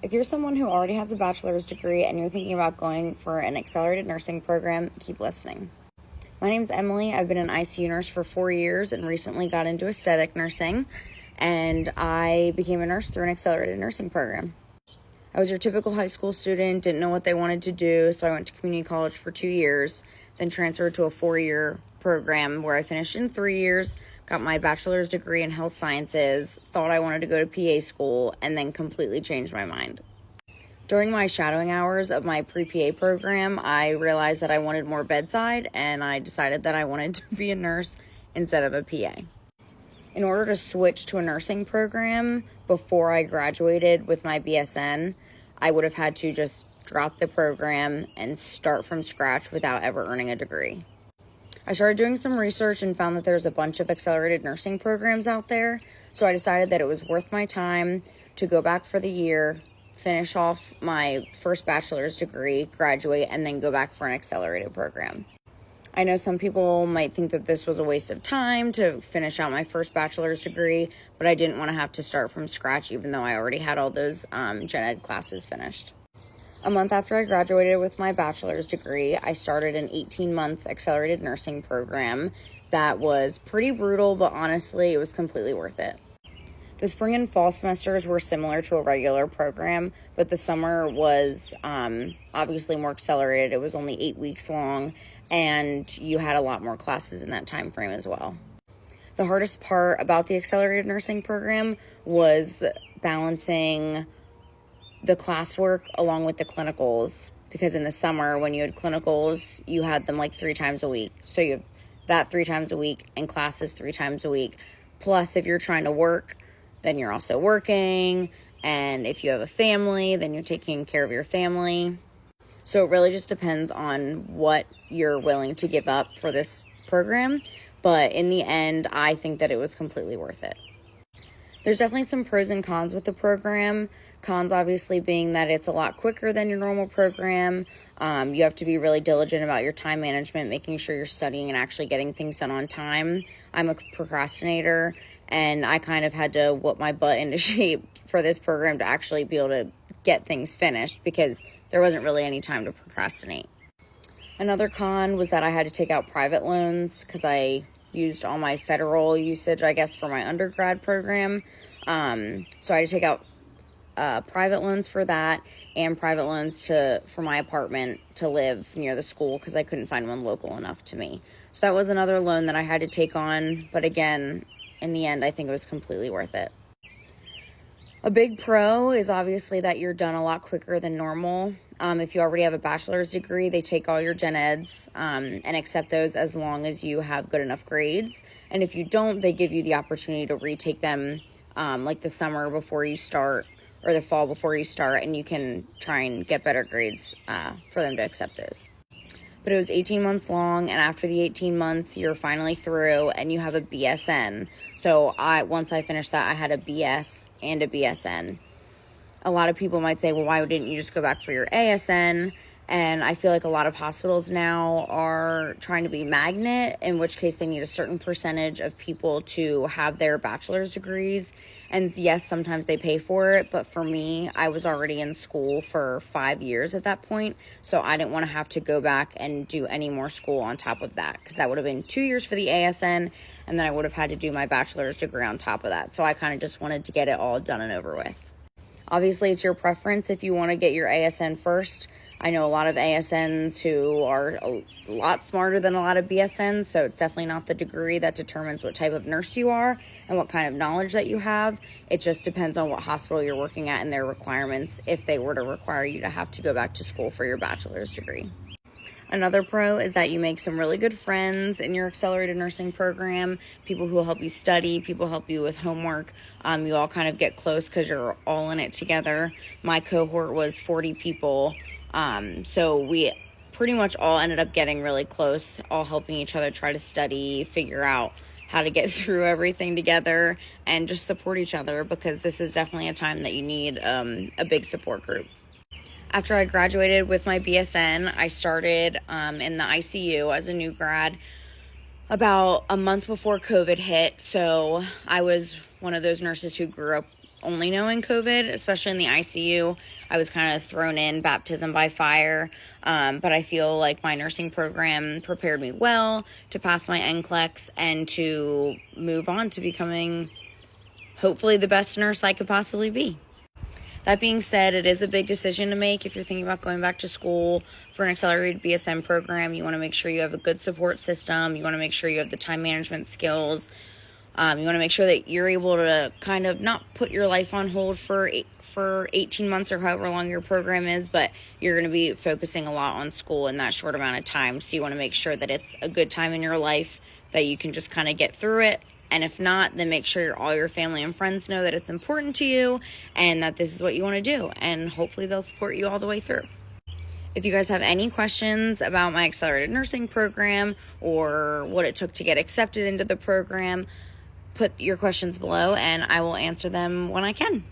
If you're someone who already has a bachelor's degree and you're thinking about going for an accelerated nursing program, keep listening. My name's Emily. I've been an ICU nurse for 4 years and recently got into aesthetic nursing, and I became a nurse through an accelerated nursing program. I was your typical high school student, didn't know what they wanted to do, so I went to community college for 2 years, then transferred to a 4-year program where I finished in 3 years, got my bachelor's degree in health sciences, thought I wanted to go to PA school, and then completely changed my mind. During my shadowing hours of my pre-PA program, I realized that I wanted more bedside, and I decided that I wanted to be a nurse instead of a PA. In order to switch to a nursing program before I graduated with my BSN, I would have had to just drop the program and start from scratch without ever earning a degree. I started doing some research and found that there's a bunch of accelerated nursing programs out there, so I decided that it was worth my time to go back for the year, finish off my first bachelor's degree, graduate, and then go back for an accelerated program. I know some people might think that this was a waste of time to finish out my first bachelor's degree, but I didn't want to have to start from scratch even though I already had all those gen ed classes finished. A month after I graduated with my bachelor's degree, I started an 18-month accelerated nursing program that was pretty brutal, but honestly, it was completely worth it. The spring and fall semesters were similar to a regular program, but the summer was obviously more accelerated. It was only 8 weeks long, and you had a lot more classes in that time frame as well. The hardest part about the accelerated nursing program was balancing the classwork along with the clinicals, because in the summer when you had clinicals, you had them like 3 times a week. So you have that 3 times a week and classes 3 times a week. Plus, if you're trying to work, then you're also working. And if you have a family, then you're taking care of your family. So it really just depends on what you're willing to give up for this program. But in the end, I think that it was completely worth it. There's definitely some pros and cons with the program. Cons obviously being that it's a lot quicker than your normal program. You have to be really diligent about your time management, making sure you're studying and actually getting things done on time. I'm a procrastinator, and I kind of had to whip my butt into shape for this program to actually be able to get things finished because there wasn't really any time to procrastinate. Another con was that I had to take out private loans because I used all my federal usage, I guess, for my undergrad program. So I had to take out private loans for that and private loans for my apartment to live near the school because I couldn't find one local enough to me. So that was another loan that I had to take on. But again, in the end, I think it was completely worth it. A big pro is obviously that you're done a lot quicker than normal. If you already have a bachelor's degree, they take all your gen eds and accept those as long as you have good enough grades. And if you don't, they give you the opportunity to retake them like the summer before you start or the fall before you start, and you can try and get better grades for them to accept those. But it was 18 months long, and after the 18 months, you're finally through, and you have a BSN. So once I finished that, I had a BS and a BSN. A lot of people might say, well, why didn't you just go back for your ASN? And I feel like a lot of hospitals now are trying to be magnet, in which case they need a certain percentage of people to have their bachelor's degrees. And yes, sometimes they pay for it, but for me, I was already in school for 5 years at that point, so I didn't want to have to go back and do any more school on top of that, because that would have been 2 years for the ASN, and then I would have had to do my bachelor's degree on top of that. So I kind of just wanted to get it all done and over with. Obviously, it's your preference if you want to get your ASN first. I know a lot of ASNs who are a lot smarter than a lot of BSNs, so it's definitely not the degree that determines what type of nurse you are and what kind of knowledge that you have. It just depends on what hospital you're working at and their requirements if they were to require you to have to go back to school for your bachelor's degree. Another pro is that you make some really good friends in your accelerated nursing program, people who will help you study, people help you with homework. You all kind of get close because you're all in it together. My cohort was 40 people. So we pretty much all ended up getting really close, all helping each other try to study, figure out how to get through everything together, and just support each other, because this is definitely a time that you need a big support group. After I graduated with my BSN, I started in the ICU as a new grad about a month before COVID hit. So I was one of those nurses who grew up only knowing COVID, especially in the ICU. I was kind of thrown in baptism by fire, but I feel like my nursing program prepared me well to pass my NCLEX and to move on to becoming hopefully the best nurse I could possibly be. That being said, it is a big decision to make. If you're thinking about going back to school for an accelerated BSN program, you want to make sure you have a good support system. You want to make sure you have the time management skills. You want to make sure that you're able to kind of not put your life on hold for 18 months or however long your program is, but you're going to be focusing a lot on school in that short amount of time. So you want to make sure that it's a good time in your life, that you can just kind of get through it. And if not, then make sure all your family and friends know that it's important to you and that this is what you want to do. And hopefully they'll support you all the way through. If you guys have any questions about my accelerated nursing program or what it took to get accepted into the program, put your questions below and I will answer them when I can.